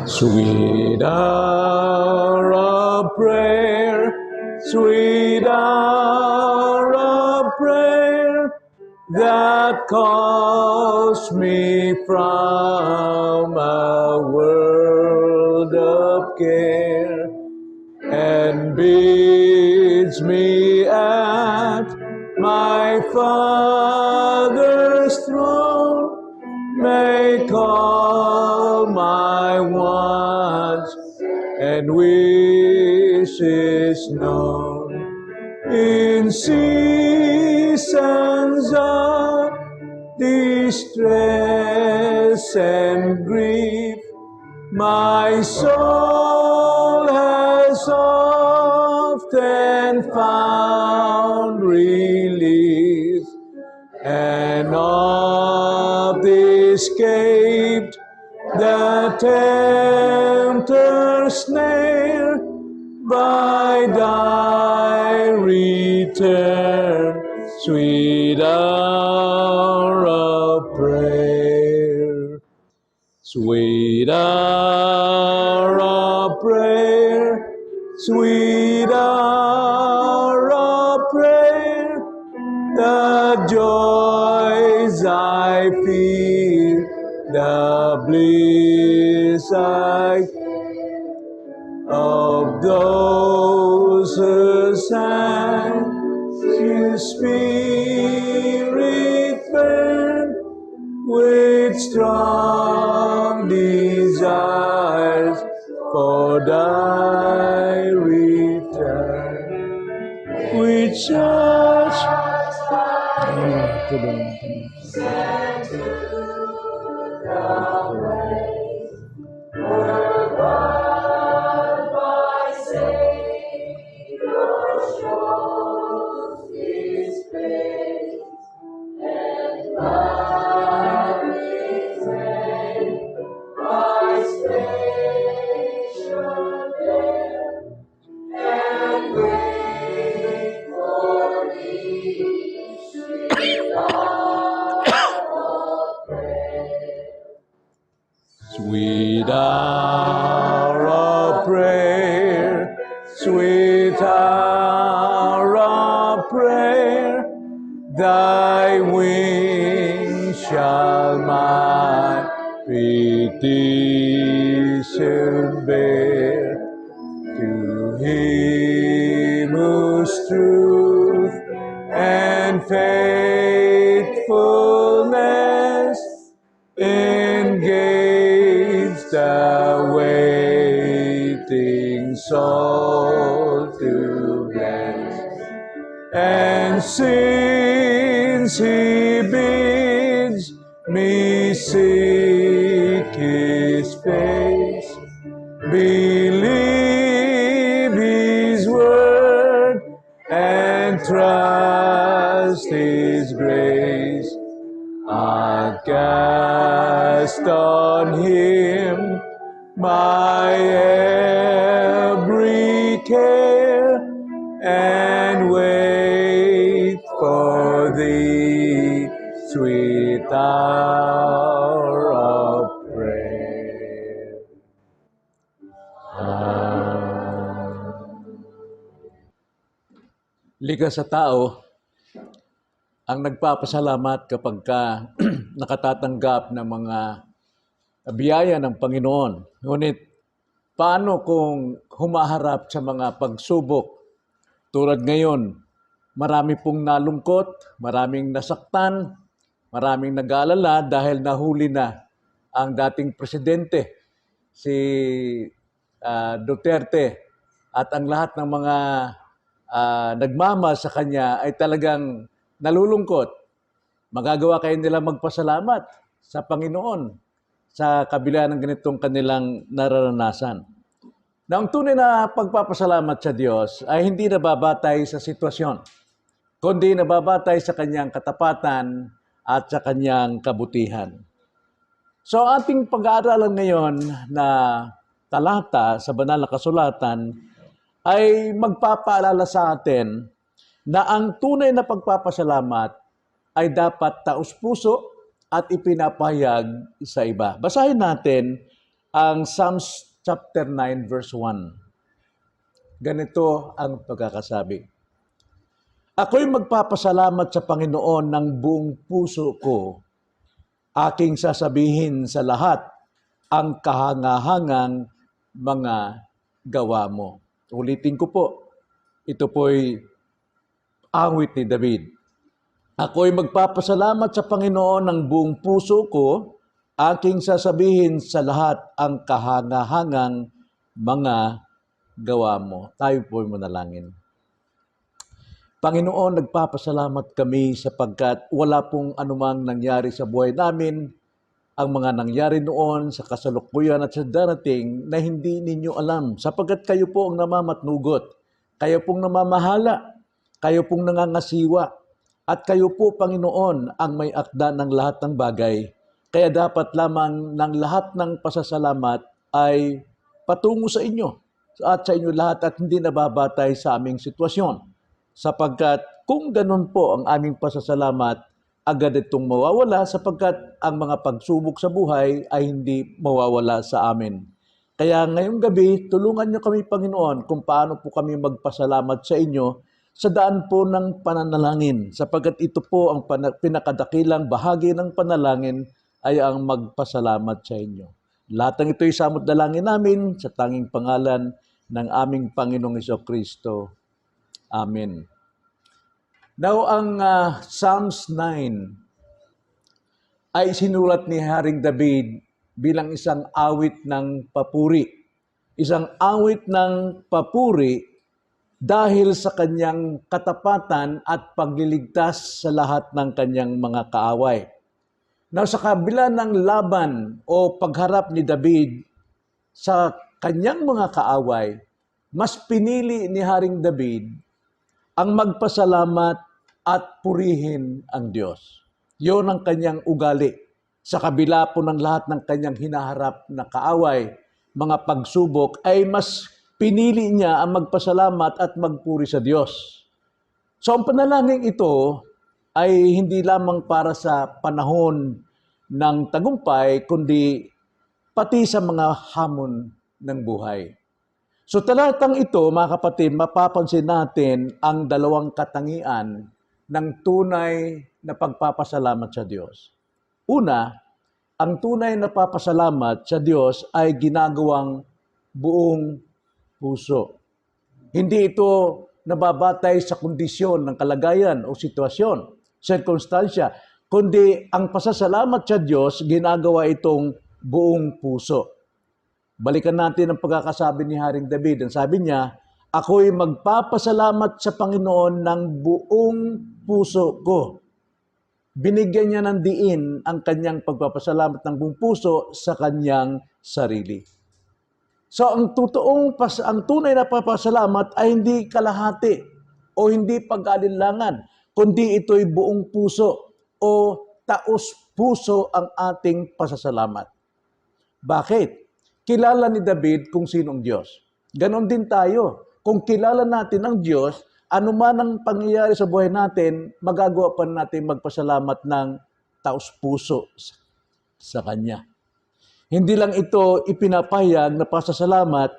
Sweet hour of prayer, sweet hour of prayer, that calls me from a world of care and bids me at my Father's throne, make all my wants and wishes known. In seasons of distress and grief, my soul has often found relief, and oft escaped the tempter's snare by thy return, sweet hour of prayer. Sweet hour of prayer, sweet hour of prayer, the joys I feel, the bliss of those whose hands His Spirit burn with strong desires for thy return, which such sent to the ways were brought by Savior shows His face, and by His name by station there, and wait for Thee, sweet hour of prayer. Sweet hour of prayer, sweet hour of prayer, thy wings shall my petition bear. To Him whose truth and faithfulness engage the waiting soul to bless. And since He bids me seek His face, believe His word and trust His grace, I'll cast on Him my every care and wait for Thee, sweet hour of prayer. Likas sa tao ang nagpapasalamat kapag nakatatanggap ng mga biyaya ng Panginoon. Ngunit paano kung humaharap sa mga pagsubok? Tulad ngayon, marami pong nalungkot, maraming nasaktan, maraming nag-aalala dahil nahuli na ang dating presidente, si Duterte, at ang lahat ng mga nagmamahal sa kanya ay talagang nalulungkot. Magagawa kayo nila magpasalamat sa Panginoon sa kabila ng ganitong kanilang nararanasan. Na ang tunay na pagpapasalamat sa Diyos ay hindi nababatay sa sitwasyon, kundi nababatay sa kanyang katapatan at sa kanyang kabutihan. So ating pag-aaralan ngayon na talata sa banal na kasulatan ay magpapaalala sa atin na ang tunay na pagpapasalamat ay dapat taos-puso at ipinapahayag sa iba. Basahin natin ang Psalms chapter 9 verse 1. Ganito ang pagkakasabi. Ako'y magpapasalamat sa Panginoon ng buong puso ko. Aking sasabihin sa lahat ang kahangahangang mga gawa mo. Ulitin ko po, ito po'y awit ni David. Ako'y magpapasalamat sa Panginoon ng buong puso ko. Aking sasabihin sa lahat ang kahangahangang mga gawa mo. Tayo po'y manalangin. Panginoon, nagpapasalamat kami sapagkat wala pong anumang nangyari sa buhay namin, ang mga nangyari noon sa kasalukuyan at sa darating na hindi ninyo alam, sapagkat kayo po ang namamatnugot, kayo pong namamahala, kayo pong nangangasiwa, at kayo po, Panginoon, ang may akda ng lahat ng bagay. Kaya dapat lamang ng lahat ng pasasalamat ay patungo sa inyo at sa inyo lahat at hindi nababatay sa aming sitwasyon. Sapagkat kung ganun po ang aming pasasalamat, agad itong mawawala sapagkat ang mga pagsubok sa buhay ay hindi mawawala sa amin. Kaya ngayong gabi, tulungan niyo kami, Panginoon, kung paano po kami magpasalamat sa inyo sa daan po ng pananalangin. Sapagkat ito po ang pinakadakilang bahagi ng panalangin ay ang magpasalamat sa inyo. Lahat ng ito'y samot dalangin namin sa tanging pangalan ng aming Panginoong Jesucristo. Amen. Now, ang Psalms 9 ay sinulat ni Haring David bilang isang awit ng papuri. Isang awit ng papuri dahil sa kanyang katapatan at pagliligtas sa lahat ng kanyang mga kaaway. Now, sa kabila ng laban o pagharap ni David sa kanyang mga kaaway, mas pinili ni Haring David ang magpasalamat at purihin ang Diyos. Yun ang kanyang ugali. Sa kabila po ng lahat ng kanyang hinaharap na kaaway, mga pagsubok, ay mas pinili niya ang magpasalamat at magpuri sa Diyos. So ang panalangin ito ay hindi lamang para sa panahon ng tagumpay, kundi pati sa mga hamon ng buhay. So talatang ito, mga kapatid, mapapansin natin ang dalawang katangian ng tunay na pagpapasalamat sa Diyos. Una, ang tunay na papasalamat sa Diyos ay ginagawang buong puso. Hindi ito nababatay sa kondisyon ng kalagayan o sitwasyon, sirkunstansya, kundi ang pasasalamat sa Diyos, ginagawa itong buong puso. Balikan natin ang pagkakasabi ni Haring David. Ang sabi niya, ako'y magpapasalamat sa Panginoon ng buong puso ko. Binigyan niya ng diin ang kanyang pagpapasalamat ng buong puso sa kanyang sarili. So ang tunay na papasalamat ay hindi kalahati o hindi pag-alinlangan, kundi ito'y buong puso o taos puso ang ating pasasalamat. Bakit? Kilala ni David kung sino ang Diyos. Ganon din tayo. Kung kilala natin ang Diyos, anuman ang pangyayari sa buhay natin, magagawa pa natin magpasalamat ng taos puso sa Kanya. Hindi lang ito ipinapahayag na pasasalamat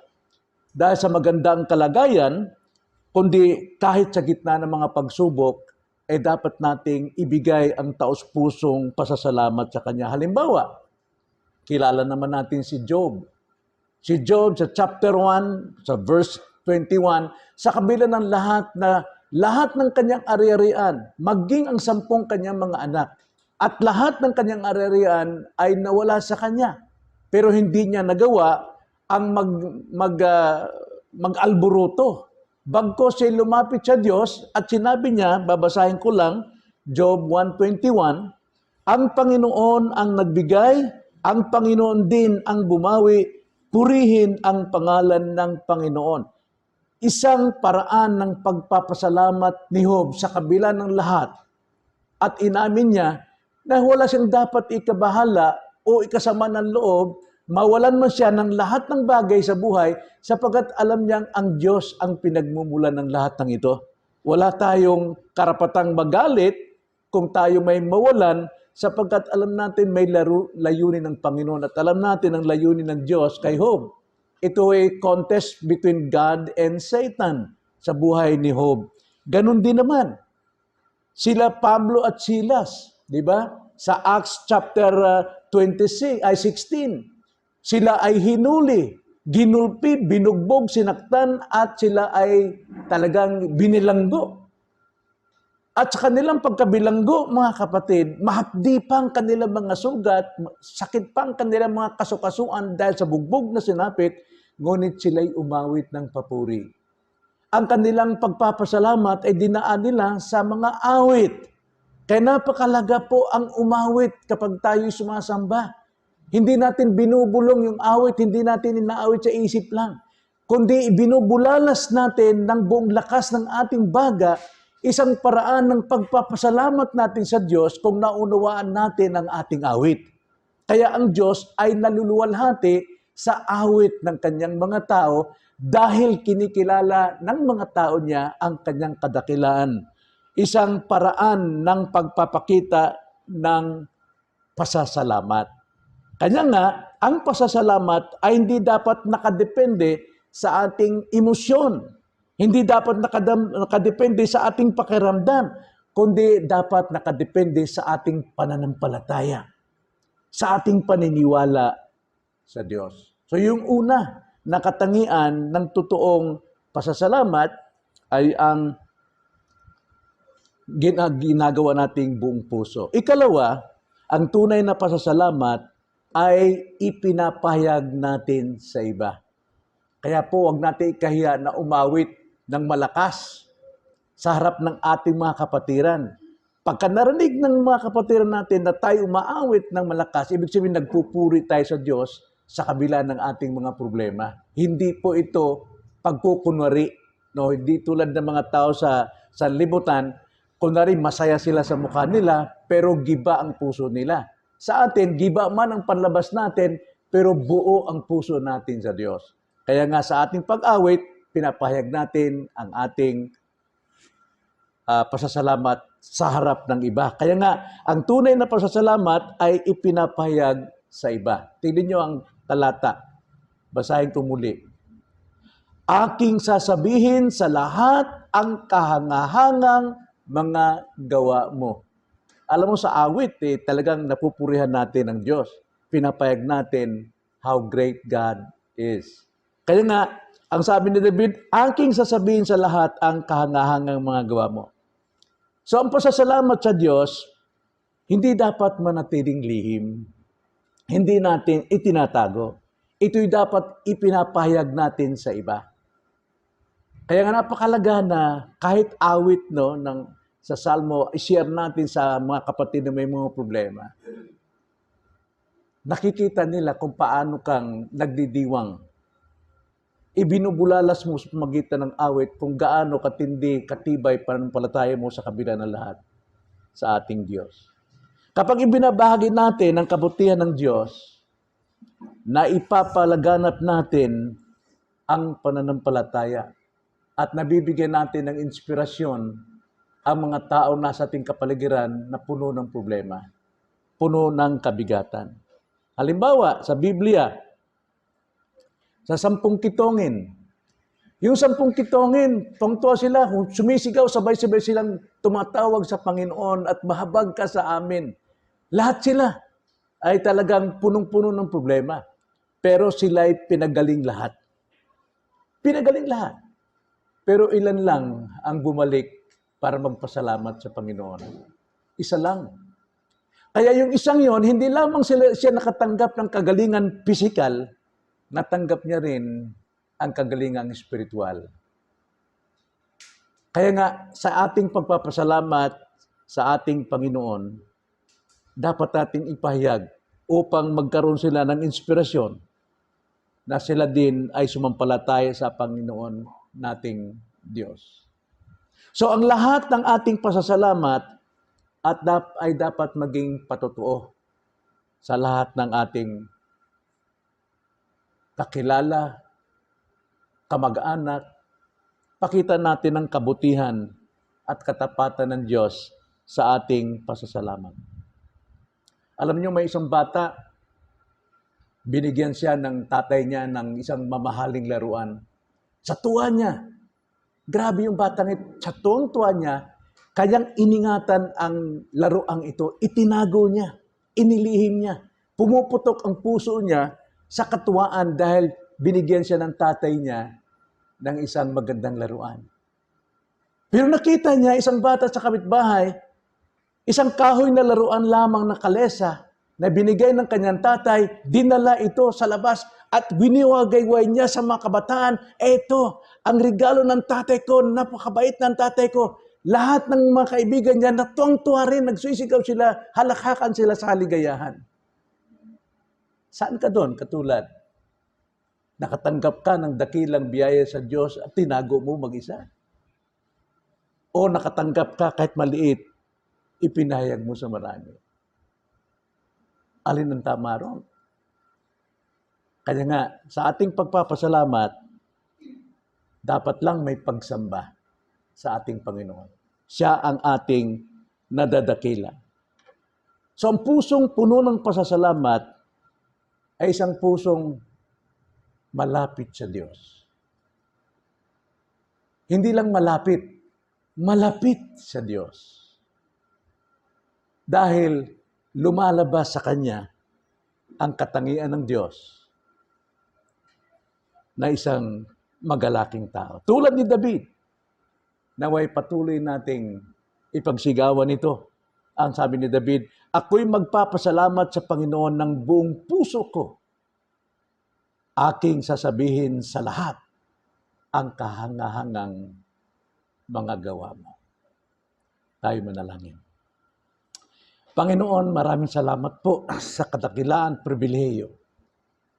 dahil sa magandang kalagayan, kundi kahit sa gitna ng mga pagsubok, dapat nating ibigay ang taos pusong pasasalamat sa Kanya. Halimbawa, kilala naman natin si Job. Si Job sa chapter 1, sa verse 21, sa kabila ng lahat ng kanyang ari-arian, maging ang 10 kanyang mga anak, at lahat ng kanyang ari-arian ay nawala sa kanya. Pero hindi niya nagawa ang mag-alburuto. Bagkus siya lumapit sa Diyos at sinabi niya, babasahin ko lang, Job 1:21, ang Panginoon ang nagbigay, ang Panginoon din ang bumawi, purihin ang pangalan ng Panginoon. Isang paraan ng pagpapasalamat ni Job sa kabila ng lahat at inamin niya na wala siyang dapat ikabahala o ikasama ng loob, mawalan man siya ng lahat ng bagay sa buhay sapagkat alam niyang ang Diyos ang pinagmumulan ng lahat ng ito. Wala tayong karapatang magalit kung tayo may mawalan sapagkat alam natin may layunin ng Panginoon at alam natin ang layunin ng Diyos kay Job. Ito ay contest between God and Satan sa buhay ni Job. Ganon din naman sila Pablo at Silas, di ba? Sa Acts chapter 16, sila ay hinuli, ginulpi, binugbog, sinaktan at sila ay talagang binilanggo. At sa kanilang pagkabilanggo, mga kapatid, mahapdi pa ang kanilang mga sugat, sakit pa ang kanilang mga kasukasuan dahil sa bugbog na sinapit, ngunit sila'y umawit ng papuri. Ang kanilang pagpapasalamat ay dinaan nila sa mga awit. Kaya napakalaga po ang umawit kapag tayo'y sumasamba. Hindi natin binubulong yung awit, hindi natin inaawit sa isip lang. Kundi binubulalas natin ng buong lakas ng ating baga, isang paraan ng pagpapasalamat natin sa Diyos kung naunawaan natin ang ating awit. Kaya ang Diyos ay naluluwalhati sa awit ng kanyang mga tao dahil kinikilala ng mga tao niya ang kanyang kadakilaan. Isang paraan ng pagpapakita ng pasasalamat. Kanya nga, ang pasasalamat ay hindi dapat nakadepende sa ating emosyon. Hindi dapat nakadepende sa ating pakiramdam, kundi dapat nakadepende sa ating pananampalataya, sa ating paniniwala sa Diyos. So yung una na katangian ng totoong pasasalamat ay ang ginagawa nating buong puso. Ikalawa, ang tunay na pasasalamat ay ipinapahayag natin sa iba. Kaya po, huwag natin ikahiya na umawit ng malakas sa harap ng ating mga kapatiran. Pagka narinig ng mga kapatiran natin na tayo umaawit ng malakas, ibig sabihin nagpupuri tayo sa Diyos sa kabila ng ating mga problema. Hindi po ito pagkukunwari. No? Hindi tulad ng mga tao sa libutan, kunwari masaya sila sa mukha nila, pero giba ang puso nila. Sa atin, giba man ang panlabas natin, pero buo ang puso natin sa Diyos. Kaya nga sa ating pag-awit, pinapahayag natin ang ating pasasalamat sa harap ng iba. Kaya nga, ang tunay na pasasalamat ay ipinapahayag sa iba. Tingnan nyo ang talata. Basahin ko muli. Aking sasabihin sa lahat ang kahangahangang mga gawa mo. Alam mo sa awit, talagang napupurihan natin ang Diyos. Pinapahayag natin how great God is. Kaya nga, ang sabi ni David, aking sasabihin sa lahat ang kahangahangang mga gawa mo. So ang pasasalamat sa Diyos, hindi dapat manatiling lihim. Hindi natin itinatago. Ito'y dapat ipinapahayag natin sa iba. Kaya nga napakalaga na kahit awit sa Salmo, i-share natin sa mga kapatid na may mga problema. Nakikita nila kung paano kang nagdidiwang. Ibinubulalas mo sa pamagitan ng awit kung gaano katindi, katibay pananampalataya mo sa kabila ng lahat sa ating Diyos. Kapag ibinabahagi natin ang kabutihan ng Diyos, na ipapalaganap natin ang pananampalataya at nabibigyan natin ng inspirasyon ang mga tao na sa ating kapaligiran na puno ng problema, puno ng kabigatan. Halimbawa, sa Biblia, sa 10 kitongin, yung 10 kitongin, tungtuwa sila, sumisigaw, sabay-sabay silang tumatawag sa Panginoon at mahabag ka sa amin. Lahat sila ay talagang punong-puno ng problema. Pero sila ay pinagaling lahat. Pinagaling lahat. Pero ilan lang ang bumalik para magpasalamat sa Panginoon. Isa lang. Kaya yung isang yon, hindi lamang siya nakatanggap ng kagalingan pisikal, natanggap niya rin ang kagalingang espiritual. Kaya nga, sa ating pagpapasalamat sa ating Panginoon, dapat nating ipahayag upang magkaroon sila ng inspirasyon na sila din ay sumampalataya sa Panginoon nating Diyos. So ang lahat ng ating pasasalamat ay dapat maging patotoo sa lahat ng ating kakilala, kamag-anak. Pakita natin ang kabutihan at katapatan ng Diyos sa ating pasasalamat. Alam niyo, may isang bata, binigyan siya ng tatay niya ng isang mamahaling laruan. Sa tuwa niya, grabe yung batang ito, sa tuwa niya, kanyang iningatan ang laruang ito, itinago niya, inilihim niya. Pumuputok ang puso niya sa katuwaan dahil binigyan siya ng tatay niya ng isang magandang laruan. Pero nakita niya isang bata sa kapitbahay, isang kahoy na laruan lamang na kalesa na binigay ng kanyang tatay, dinala ito sa labas at winiwagayway niya sa mga kabataan, eto, ang regalo ng tatay ko, napakabait ng tatay ko. Lahat ng mga kaibigan niya, natuwang-tuwa rin, nagsisigaw sila, halakhakan sila sa haligayahan. Saan ka doon? Katulad, nakatanggap ka ng dakilang biyaya sa Diyos at tinago mo mag-isa? O nakatanggap ka kahit maliit, ipinahayag mo sa marami? Alin ang tama ron? Kaya nga, sa ating pagpapasalamat, dapat lang may pagsamba sa ating Panginoon. Siya ang ating nadadakila. So ang pusong puno ng pasasalamat ay isang pusong malapit sa Diyos. Hindi lang malapit, malapit sa Diyos. Dahil lumalabas sa Kanya ang katangian ng Diyos na isang magalaking tao. Tulad ni David, naway patuloy nating ipagsigawan ito. Ang sabi ni David, ako'y magpapasalamat sa Panginoon ng buong puso ko. Aking sasabihin sa lahat ang kahangahangang mga gawa mo. Tayo manalangin. Panginoon, maraming salamat po sa kadakilaan, pribilehiyo.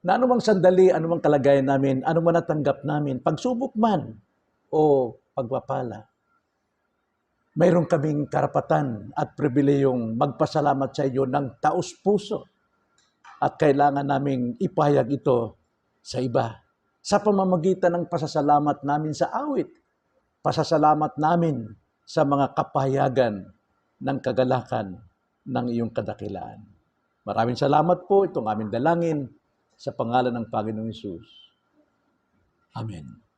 Na anumang sandali, anumang kalagayan namin, anumang natanggap namin, pagsubok man o pagpapala, mayroon kaming karapatan at pribilehiyong magpasalamat sa iyo ng taos-puso. At kailangan naming ipahayag ito sa iba. Sa pamamagitan ng pasasalamat namin sa awit, pasasalamat namin sa mga kapahayagan ng kagalakan ng iyong kadakilaan. Maraming salamat po, itong aming dalangin sa pangalan ng Panginoong Hesus. Amen.